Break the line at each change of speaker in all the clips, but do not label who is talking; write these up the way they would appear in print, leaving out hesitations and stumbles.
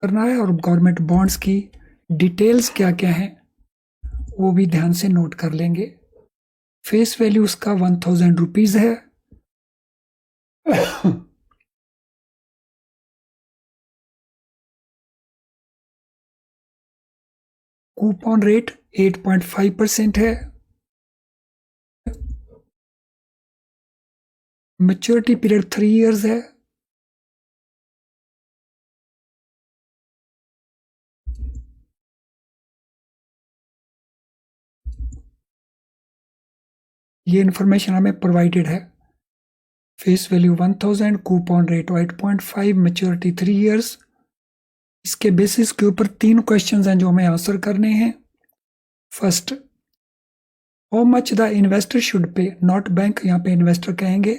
करना है और गवर्नमेंट बॉन्ड्स की डिटेल्स क्या क्या हैं वो भी ध्यान से नोट कर लेंगे। फेस वैल्यू उसका 1000 रुपीज है। कूपन रेट 8.5% है। मैच्योरिटी पीरियड 3 इयर्स है। ये इंफॉर्मेशन हमें प्रोवाइडेड है। Face value 1000, coupon rate 8.5, maturity 3 years. इसके बेसिस के ऊपर 3 क्वेश्चंस हैं जो हमें आंसर करने हैं। First, how much the investor should pay, not bank, यहाँ पे इन्वेस्टर कहेंगे।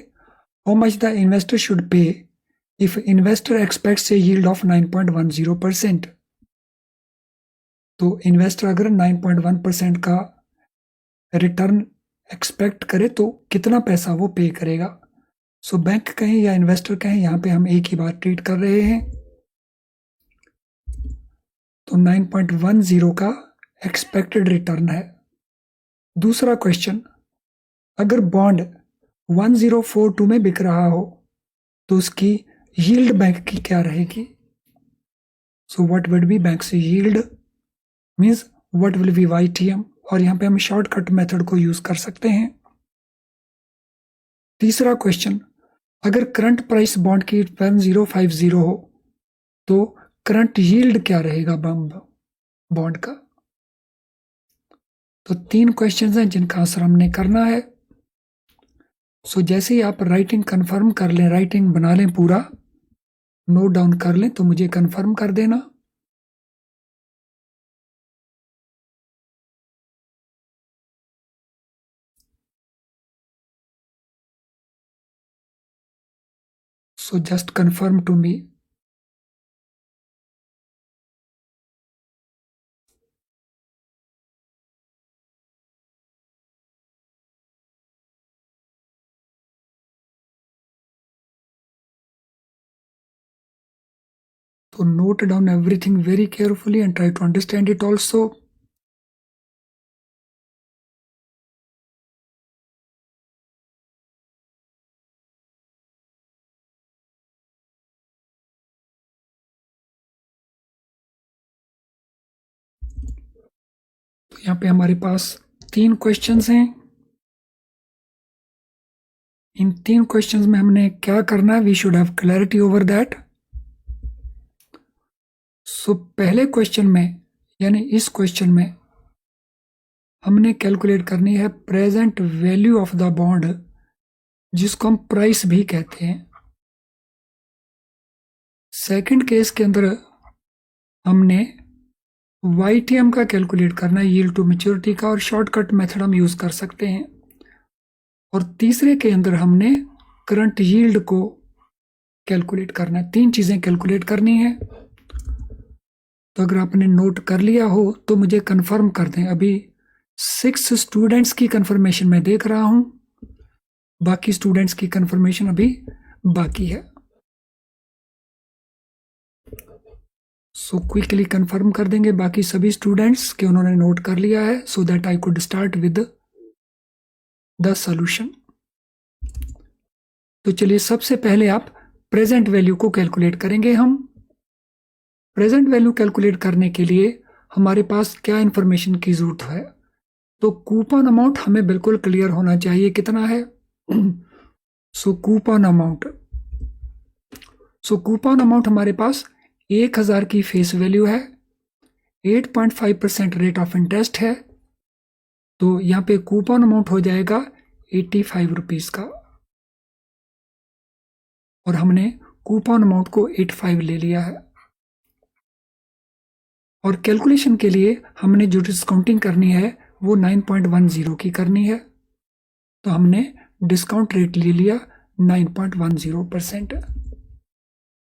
How much the investor should pay if investor aspects A yield of 9.10%। तो इन्वेस्टर अगर 9.1% का रिटर्न एक्सपेक्ट करे तो कितना पैसा वो पे करेगा। सो बैंक कहें या इन्वेस्टर कहें, यहाँ पे हम एक ही बात ट्रीट कर रहे हैं। तो 9.10 का एक्सपेक्टेड रिटर्न है। दूसरा क्वेश्चन, अगर बॉन्ड 1042 में बिक रहा हो तो उसकी यील्ड बैंक की क्या रहेगी। So what will be banks yield means what will be YTM, और यहां पे हम शॉर्टकट मेथड को यूज कर सकते हैं। तीसरा क्वेश्चन, अगर करंट प्राइस बॉन्ड की 1050 हो तो करंट यील्ड क्या रहेगा बॉन्ड का। तो 3 क्वेश्चंस हैं जिनका आंसर हमने करना है। सो जैसे ही आप राइटिंग कंफर्म कर लें, राइटिंग बना लें, पूरा नोट डाउन कर लें, तो मुझे कंफर्म कर देना। So just confirm to me. So note down everything very carefully and try to understand it also. तो यहाँ पे हमारे पास 3 क्वेश्चंस हैं। इन 3 क्वेश्चंस में हमने क्या करना है, we should have clarity over that. So पहले क्वेश्चन में यानी इस क्वेश्चन में हमने कैलकुलेट करनी है present value of the bond, जिसको हम प्राइस भी कहते हैं। सेकंड केस के अंदर हमने YTM का कैलकुलेट करना है, यील्ड टू मैच्योरिटी का, और शॉर्टकट मेथड हम यूज कर सकते हैं। और तीसरे के अंदर हमने करंट यील्ड को कैलकुलेट करना है। 3 चीजें कैलकुलेट करनी है। तो अगर आपने नोट कर लिया हो तो मुझे कंफर्म कर दें। अभी 6 स्टूडेंट्स की कंफर्मेशन मैं देख रहा हूं, बाकी स्टूडेंट्स की कंफर्मेशन अभी बाकी है। सो क्विकली कंफर्म कर देंगे बाकी सभी स्टूडेंट्स के उन्होंने नोट कर लिया है, so that I could start with the solution. तो चलिए सबसे पहले आप प्रेजेंट वैल्यू को कैलकुलेट करेंगे। हम प्रेजेंट वैल्यू कैलकुलेट करने के लिए हमारे पास क्या इंफॉर्मेशन की जरूरत है। तो कूपन अमाउंट हमें बिल्कुल क्लियर होना चाहिए कितना है। सो कूपन अमाउंट हमारे पास 1000 की फेस वैल्यू है, 8.5% रेट ऑफ इंटरेस्ट है। तो यहाँ पे कूपन अमाउंट हो जाएगा 85 रुपीज का, और हमने कूपन अमाउंट को 85 ले लिया है। और कैलकुलेशन के लिए हमने जो डिस्काउंटिंग करनी है वो 9.10 की करनी है। तो हमने डिस्काउंट रेट ले लिया 9.10%।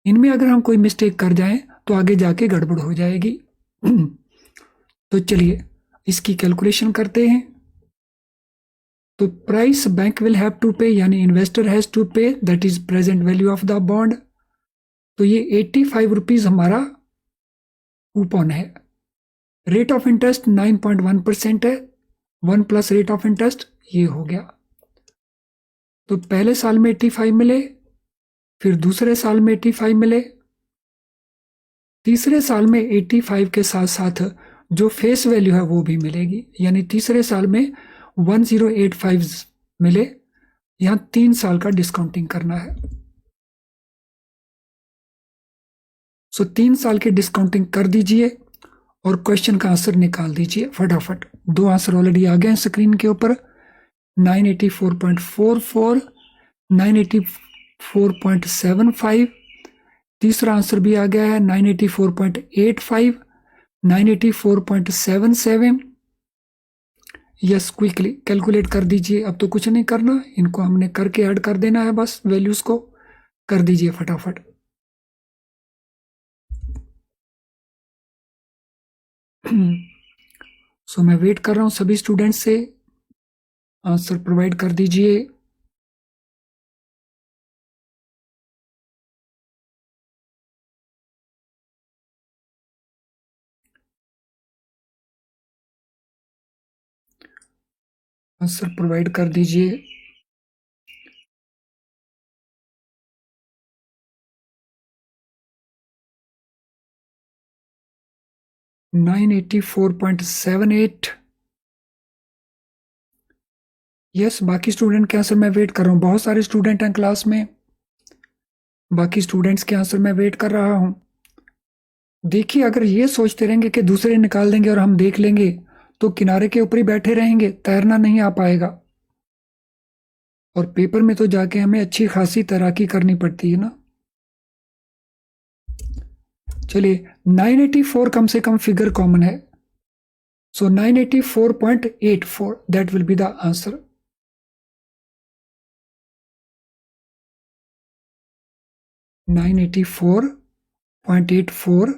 इनमें अगर हम कोई मिस्टेक कर जाएं तो आगे जाके गड़बड़ हो जाएगी। तो चलिए इसकी कैलकुलेशन करते हैं। तो price bank will have to pay यानी investor has to pay, that is present value of the bond. तो ये 85 रुपीज हमारा कूपन है। रेट ऑफ इंटरेस्ट 9.1% है, 1 प्लस रेट ऑफ इंटरेस्ट ये हो गया। तो पहले साल में 85 मिले, फिर दूसरे साल में 85 मिले, तीसरे साल में 85 के साथ साथ जो फेस वैल्यू है वो भी मिलेगी, यानी तीसरे साल में 1085 मिले। यहां 3 साल का डिस्काउंटिंग करना है। सो 3 साल की डिस्काउंटिंग कर दीजिए और क्वेश्चन का आंसर निकाल दीजिए फटाफट। 2 आंसर ऑलरेडी आ गए हैं स्क्रीन के ऊपर, 984.44, 984.75। तीसरा आंसर भी आ गया है 984.85, 984.77। यस, क्विकली कैलकुलेट कर दीजिए। अब तो कुछ नहीं करना, इनको हमने करके ऐड कर देना है, बस वैल्यूज को कर दीजिए फटाफट। सो मैं वेट कर रहा हूं सभी स्टूडेंट्स से, आंसर प्रोवाइड कर दीजिए। आंसर प्रोवाइड कर दीजिए। $984.78। यस, बाकी स्टूडेंट के आंसर मैं वेट कर रहा हूँ। बहुत सारे स्टूडेंट हैं क्लास में, बाकी स्टूडेंट्स के आंसर मैं वेट कर रहा हूँ। देखिए, अगर ये सोचते रहेंगे कि दूसरे निकाल देंगे और हम देख लेंगे, तो किनारे के ऊपर ही बैठे रहेंगे, तैरना नहीं आ पाएगा। और पेपर में तो जाके हमें अच्छी खासी तैराकी करनी पड़ती है ना। चलिए, 984 कम से कम फिगर कॉमन है, so 984.84 that will be the answer. $984.84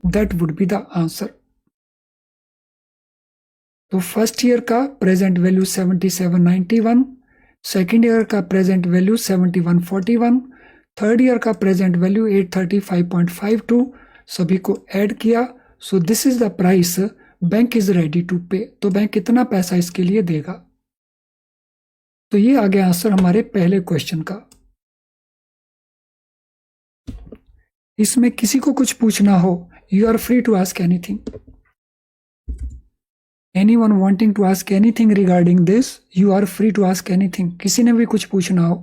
that would be the answer. तो फर्स्ट ईयर का प्रेजेंट वैल्यू 7791, सेकेंड ईयर का प्रेजेंट वैल्यू 7141, थर्ड ईयर का प्रेजेंट वैल्यू 835.52, सभी को ऐड किया। So this is the price bank is ready to pay. तो bank कितना पैसा इसके लिए देगा। तो ये आ गया आंसर हमारे पहले क्वेश्चन का। इसमें किसी को कुछ पूछना हो, you are free to ask anything. Anyone wanting to ask anything regarding this, you are free to ask anything. किसी ने भी कुछ पूछना हो,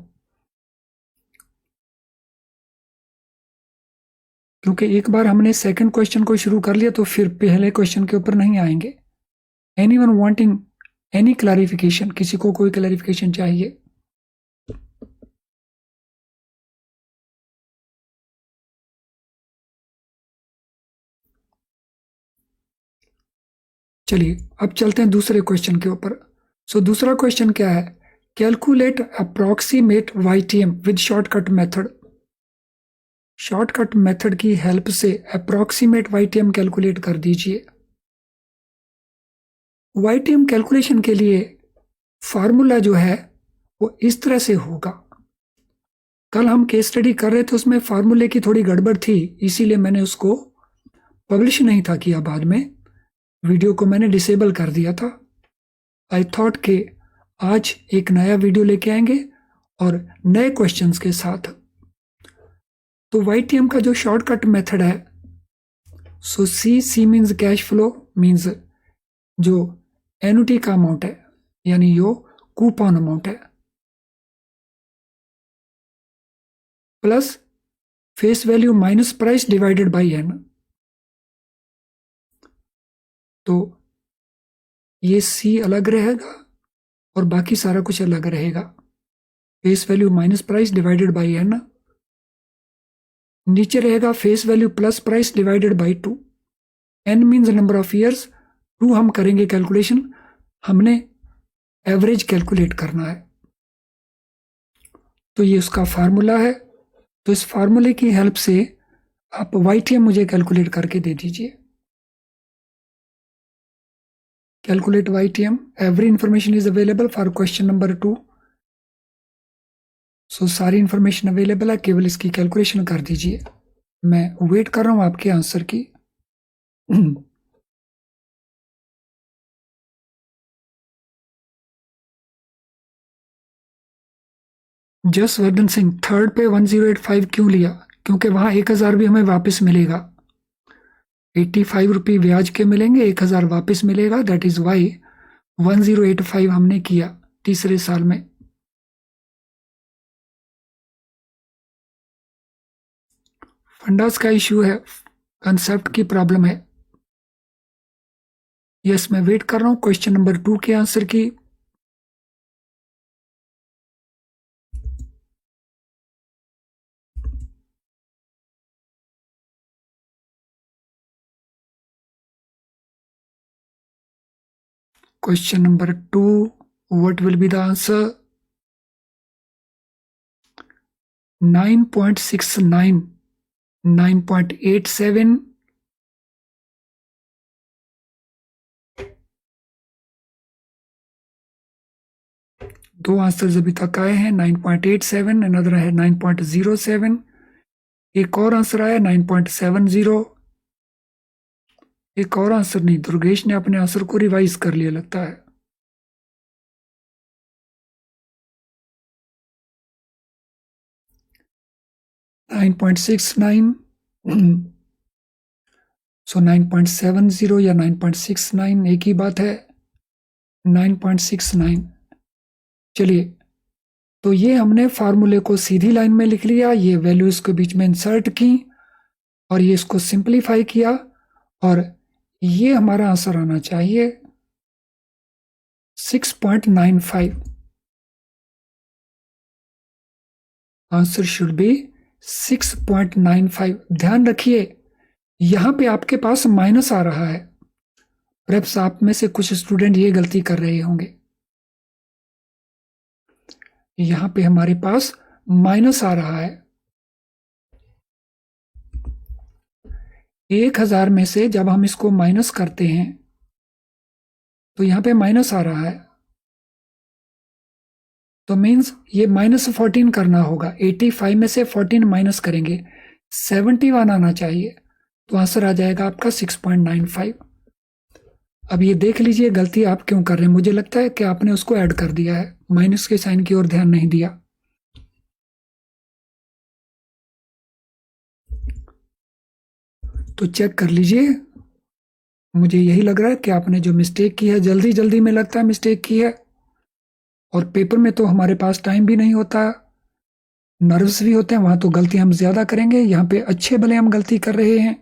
क्योंकि एक बार हमने सेकंड क्वेश्चन को शुरू कर लिया तो फिर पहले क्वेश्चन के ऊपर नहीं आएंगे। Anyone wanting any clarification, किसी को कोई क्लैरिफिकेशन चाहिए? चलिए अब चलते हैं दूसरे क्वेश्चन के ऊपर। सो दूसरा क्वेश्चन क्या है, calculate approximate YTM with shortcut method. Shortcut method की हेल्प से अप्रोक्सीमेट YTM कैलकुलेट कर दीजिए। YTM कैलकुलेशन के लिए फार्मूला जो है वो इस तरह से होगा। कल हम केस स्टडी कर रहे थे, उसमें फार्मूले की थोड़ी गड़बड़ थी, इसीलिए मैंने उसको पब्लिश नहीं था किया, बाद में वीडियो को मैंने डिसेबल कर दिया था। आई थॉट कि आज एक नया वीडियो लेके आएंगे और नए क्वेश्चंस के साथ। तो YTM का जो शॉर्टकट मेथड है, so C means cash flow, means जो एनुटी का अमाउंट है, यानी यो कूपन अमाउंट है, plus face value minus price divided by N. तो ये सी अलग रहेगा और बाकी सारा कुछ अलग रहेगा। Face value minus price divided by N, नीचे रहेगा face value plus price divided by 2। N means number of years, 2 हम करेंगे कैलकुलेशन, हमने एवरेज कैलकुलेट करना है। तो ये उसका फार्मूला है। तो इस फार्मूले की हेल्प से आप YTM मुझे कैलकुलेट करके दे दीजिए। Calculate YTM. Every information is available for question number 2. So सारी इंफॉर्मेशन अवेलेबल है, केवल इसकी कैलकुलेशन कर दीजिए। मैं वेट कर रहा हूं आपके आंसर की। जसवर्धन सिंह, थर्ड पे 1085 क्यों लिया? क्योंकि वहां 1000 भी हमें वापस मिलेगा। 85 रुपये ब्याज के मिलेंगे, 1000 वापस मिलेगा। दैट इज वाई 1085 हमने किया तीसरे साल में। फंडास का इश्यू है, कंसेप्ट की प्रॉब्लम है। यस, मैं वेट कर रहा हूं क्वेश्चन नंबर 2 के आंसर की। Question number 2, what will be the answer? 9.69, 9.87, दो आंसर्स अभी तक आए हैं। 9.87, अनदर है 9.07, एक और आंसर आया 9.70। एक और आंसर नहीं, दुर्गेश ने अपने आंसर को रिवाइज कर लिया लगता है। नाइन 9.69, सो 9.70 या 9.69 एक ही बात है। 9.69। चलिए, तो ये हमने फार्मूले को सीधी लाइन में लिख लिया, ये वैल्यू इसके बीच में इंसर्ट की और ये इसको सिंप्लीफाई किया और ये हमारा आंसर आना चाहिए 6.95। Answer should be 6.95। ध्यान रखिए, यहां पे आपके पास माइनस आ रहा है। परहैप्स आप में से कुछ स्टूडेंट ये गलती कर रहे होंगे। यहां पे हमारे पास माइनस आ रहा है। 1000 में से जब हम इसको माइनस करते हैं तो यहां पे माइनस आ रहा है, तो मीन्स ये -14 करना होगा। 85 में से 14 माइनस करेंगे, 71 आना चाहिए, तो आंसर आ जाएगा आपका 6.95। अब ये देख लीजिए गलती आप क्यों कर रहे हैं। मुझे लगता है कि आपने उसको ऐड कर दिया है, माइनस के साइन की ओर ध्यान नहीं दिया। तो चेक कर लीजिए। मुझे यही लग रहा है कि आपने जो मिस्टेक की है, जल्दी जल्दी में लगता है मिस्टेक की है, और पेपर में तो हमारे पास टाइम भी नहीं होता, नर्व्स भी होते हैं, वहां तो गलती हम ज्यादा करेंगे। यहाँ पे अच्छे भले हम गलती कर रहे हैं।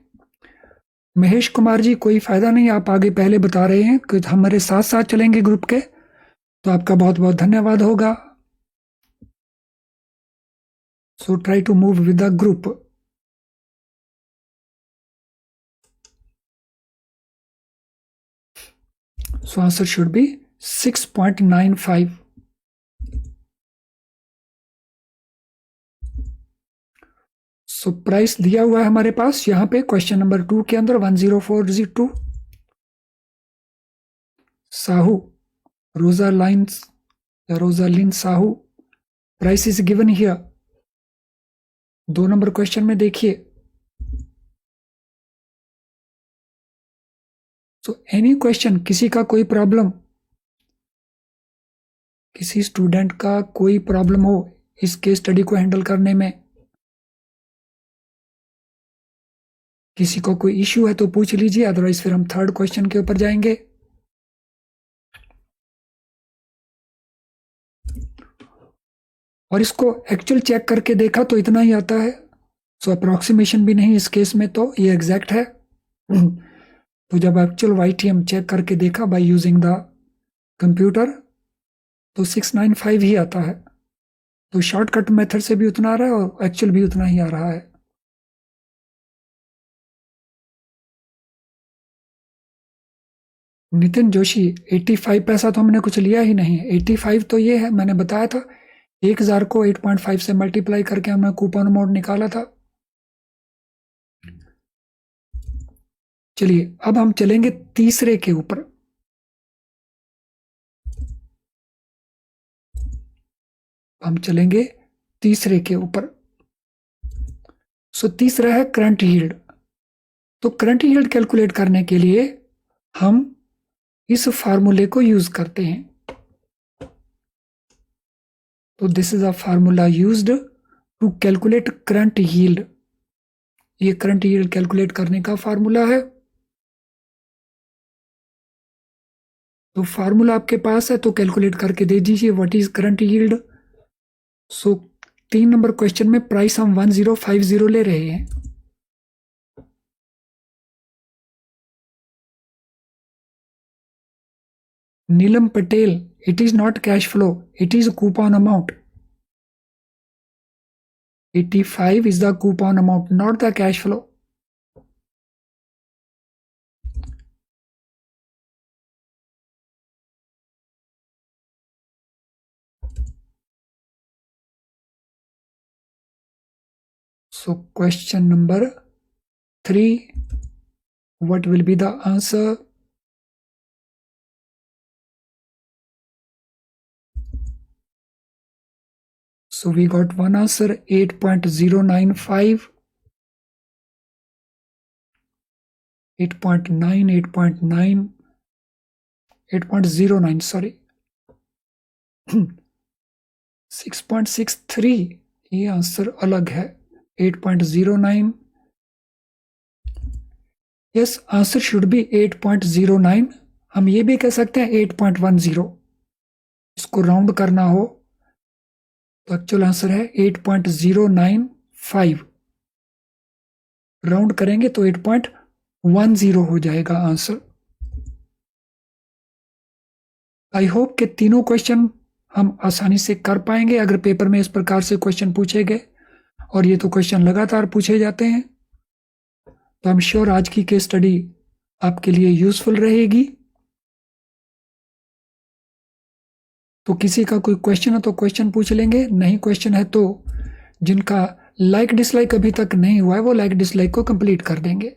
महेश कुमार जी, कोई फायदा नहीं, आप आगे पहले बता रहे हैं कि हमारे साथ साथ चलेंगे ग्रुप के, तो आपका बहुत बहुत धन्यवाद होगा। So try to move with the group. So answer should be 6.95। सो प्राइस दिया हुआ है हमारे पास यहाँ पे क्वेश्चन नंबर 2 के अंदर 10402। साहू, रोजा लाइन्स या Rosalind Sahu, price is given here. 2 number question में देखिए। सो एनी क्वेश्चन, किसी का कोई प्रॉब्लम, किसी स्टूडेंट का कोई प्रॉब्लम हो इस केस स्टडी को हैंडल करने में, किसी को कोई इश्यू है तो पूछ लीजिए, अदरवाइज फिर हम थर्ड क्वेश्चन के ऊपर जाएंगे। और इसको एक्चुअल चेक करके देखा तो इतना ही आता है। सो अप्रोक्सीमेशन भी नहीं इस केस में, तो ये एग्जैक्ट है। तो जब एक्चुअल YTM चेक करके देखा बाय यूजिंग द कंप्यूटर, तो 695 ही आता है। तो शॉर्टकट मेथड से भी उतना आ रहा है और एक्चुअल भी उतना ही आ रहा है। नितिन जोशी, 85 पैसा तो हमने कुछ लिया ही नहीं है। 85 तो ये है, मैंने बताया था 1000 को 8.5 से मल्टीप्लाई करके हमने कूपन अमाउंट निकाला था। चलिए, अब हम चलेंगे तीसरे के ऊपर। हम चलेंगे तीसरे के ऊपर। सो तीसरा है करंट यील्ड। तो करंट यील्ड कैलकुलेट करने के लिए हम इस फार्मूले को यूज करते हैं। तो this is a formula used to calculate current yield. ये करंट यील्ड कैलकुलेट करने का फार्मूला है। तो फार्मूला आपके पास है तो कैलकुलेट करके दे दीजिए what is current yield. So 3 number question में प्राइस हम 1050 ले रहे हैं। Neelam Patel, it is not cash flow, it is coupon amount. 85 is the coupon amount, not the cash flow. So question number 3, what will be the answer? So we got one answer, 8.095, 8.9, 8.9, 8.09, sorry, 6.63, ये answer अलग है। 8.09, yes, answer should B 8.09। हम ये भी कह सकते हैं 8.10। इसको राउंड करना हो तो एक्चुअल आंसर है 8.095। राउंड करेंगे तो 8.10 हो जाएगा आंसर। आई होप कि तीनों क्वेश्चन हम आसानी से कर पाएंगे अगर पेपर में इस प्रकार से क्वेश्चन पूछे गए, और ये तो क्वेश्चन लगातार पूछे जाते हैं। तो आई एम श्योर आज की केस स्टडी आपके लिए यूजफुल रहेगी। तो किसी का कोई क्वेश्चन है तो क्वेश्चन पूछ लेंगे, नहीं क्वेश्चन है तो जिनका लाइक डिसलाइक अभी तक नहीं हुआ है वो लाइक डिसलाइक को कंप्लीट कर देंगे।